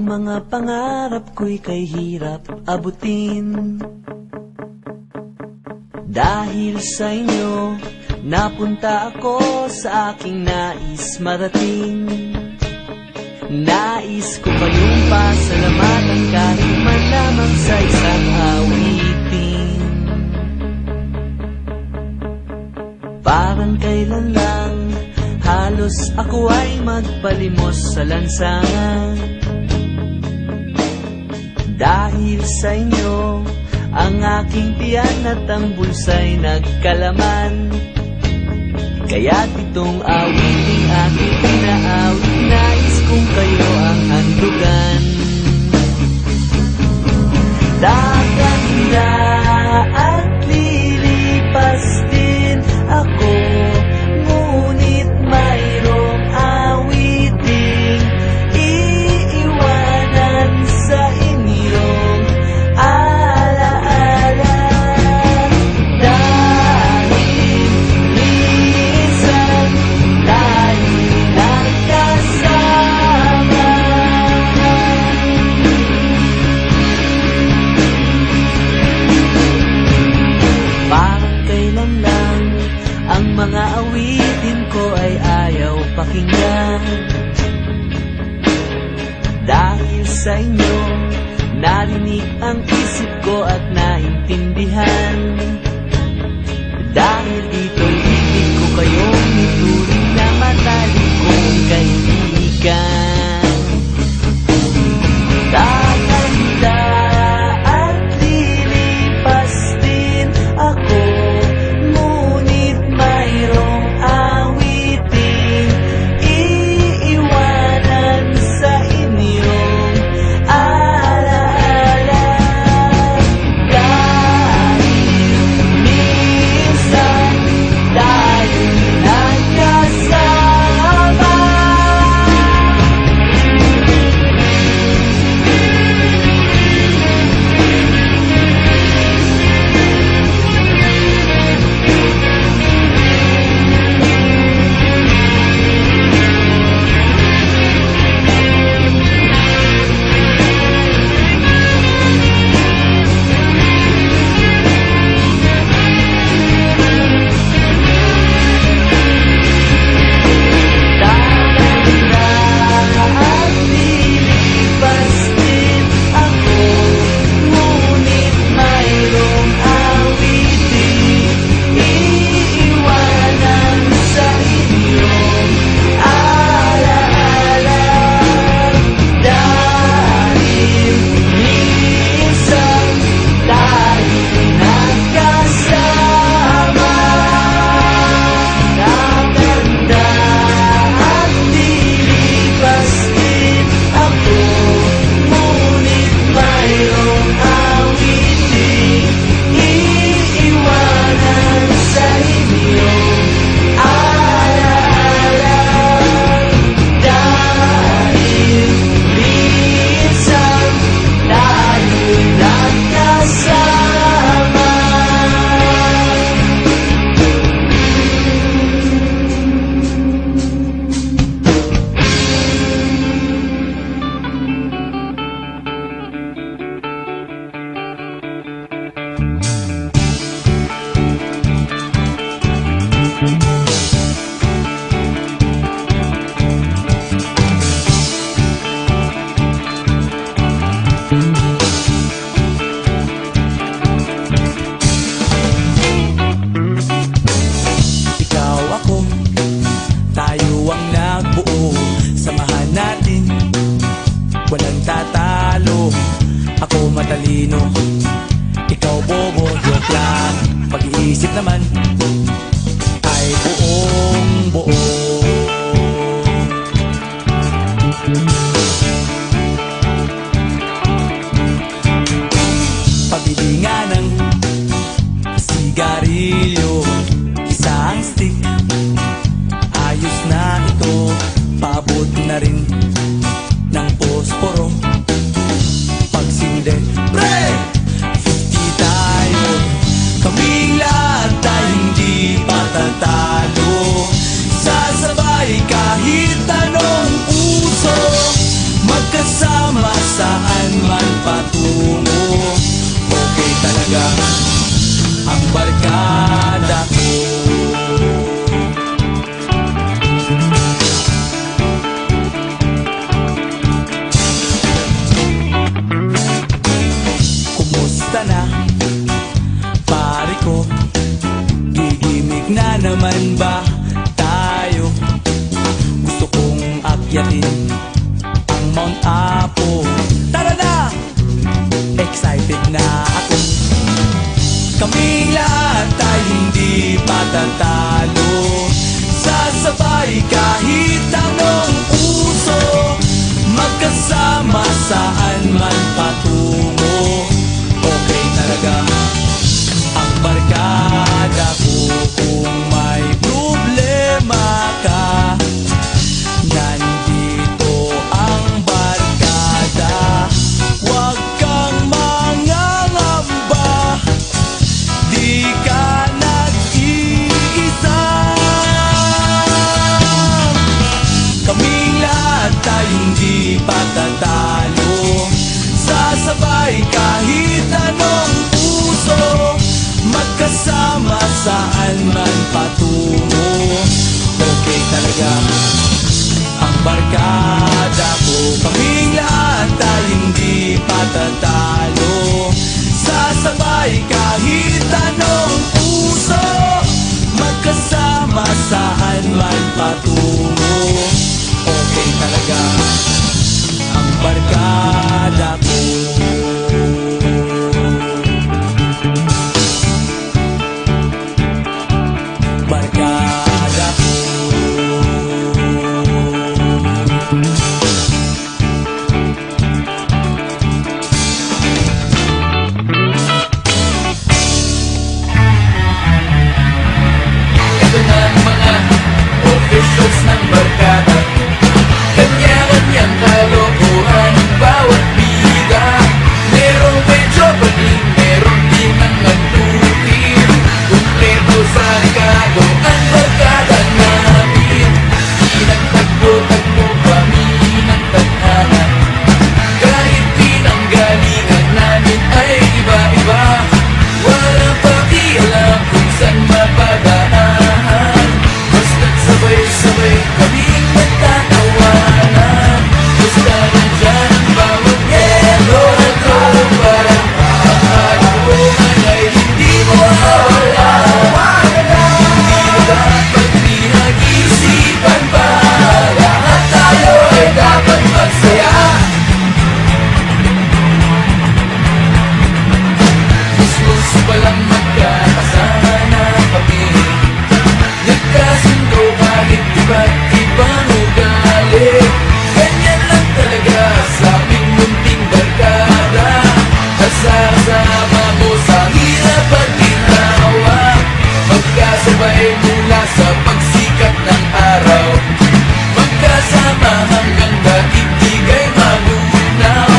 mga pangarap ko'y kay hirap abutin. Dahil sa inyo, napunta ako sa aking nais marating. Nais ko kayong pasalamatan kahit man lamang sa isang awitin. Parang kailan lang, halos ako ay magpalimos sa lansangan. Dahil sa inyo, ang aking tiyan at ang bulsa'y nagkalaman. Kaya't itong awiting aking pinaawit, nais kong kayo ang handugan. Tatanda at lilipas din ako, ngunit mayroong awiting iiwanan sa inyong alaala. Dahil minsan tayo nagkasama. Parang kailan lang ang mga awitin ko ay ayaw pakinggan. Dahil sa inyo, narinig ang isip ko at naintindihan. Dahil dito'y ibig ko kayong ituring na matalik kong kaibigan. Tatanda at lilipas din ako, ngunit mayroong awiting iiwanan sa inyong alaala. Dahil minsan tayo'y nagkasama. Ikaw ako, tayo ang nagbuo, samahan natin, walang tatalo. Ako matalino, ikaw bobo, joke lang. Pag-iisip naman ay buong buo. Pabili nga ng sigarilyo, isang stick, ayos na ito. Paabot na rin ng posporo. Pagsinde, pre! 50 tayo, kaming lahat ay hindi patatalo. Sasabay kahit anong puso, magkasama ko, gigimik na naman ba tayo? Gusto kong akyatin ang Mount Apo. Tara na! Excited na ako. Kaming lahat ay hindi patatalo. Sasabay kahit anong uso, magkasama saan man patungo. Okay talaga ang barkada ko. Kung may problema ka, nandito ang barkada. Huwag kang mangangamba, di ka nag-iisa. Kaming lahat ay hindi patatalo. Sasabay kahit anong puso, magkasama saan man patungo. Okay talaga ang barkada ko. Kaming lahat ay hindi patatalo. Sasabay kahit anong puso, magkasama saan man patungo. Okay talaga ang barkada ko. Barkada ko. Ito na ang mga officials ng barkada. Kanya-kanyang kalokohan ng bawat bida. Merong medyo baling, merong di nang nagtutin. Kumpleto sa rekado ang barkada namin. Di nagtagpo-tagpo kami ng tadhana. Kahit pinanggalingan namin ay iba-iba. Walang pakialam kung saan mapadaanan. Basta't sabay-sabay kaming nagtatawanan. Basta nandyan ang bawat yelo at tropa. Ang kalokohan ay hindi mawawala. Hindi na dapat pinag-isipan pa. Lahat tayo ay dapat magsaya. Gusto palang magkakasama na kami. Nagkasundo kahit iba't ibang ugali. Ganyan lang talaga sa aming munting barkada. Kasama mo sa hirap at ginawa. Magkasabay mula sa pagsikat ng araw. Magkasama hanggang daigdig ay malunaw.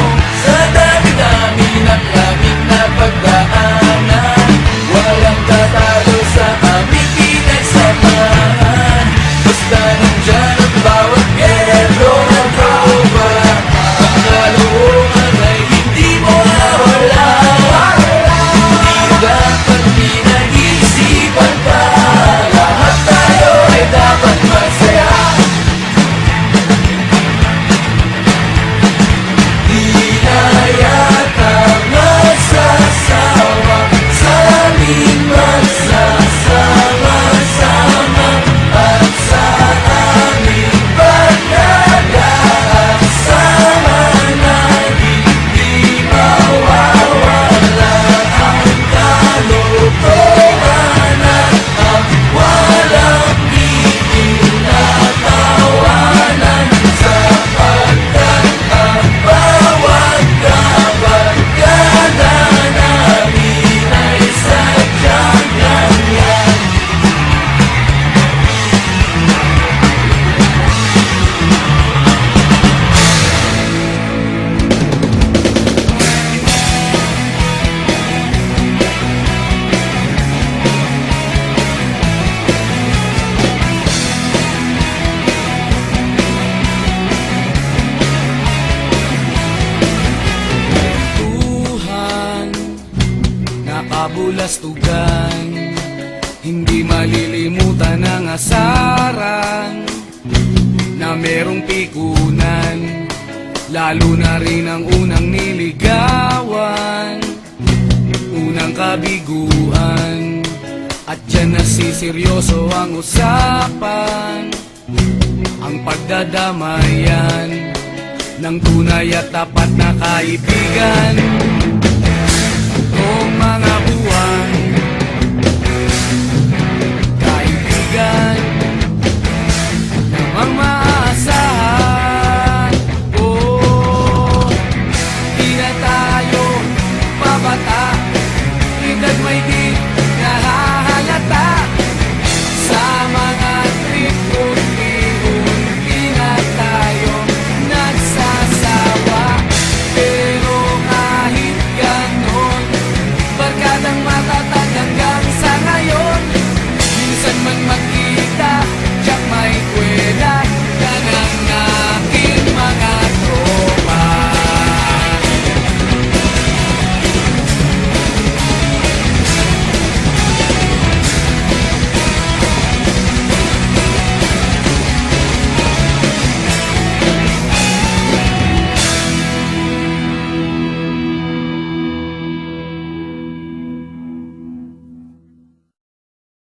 Sa dami-dami ng aming napagdaanan, walang tatalo sa aming pinagsamahan. Basta nandyan ang bawat yelo ng tropa. Ang kalokohan ay hindi mawawala. Hindi dapat pinag-isipan pa. Lahat tayo ay dapat magsaya. Di na yata magsasawa sa aming magsasama-sama. At sa aming barkada at sama natin di mawawala ang kalokohan at ang walang itinatawanan. Sapagkat ang bawat kabarkada namin ay sadyang ganyan. Tuhan, nakabulastugan, hindi malilimutan ang asaran na merong pikunan. Lalo na rin ang unang niligawan, unang kabiguan. isiseryoso ang usapan, ang pagdadamayan ng tunay at tapat na kaibigan.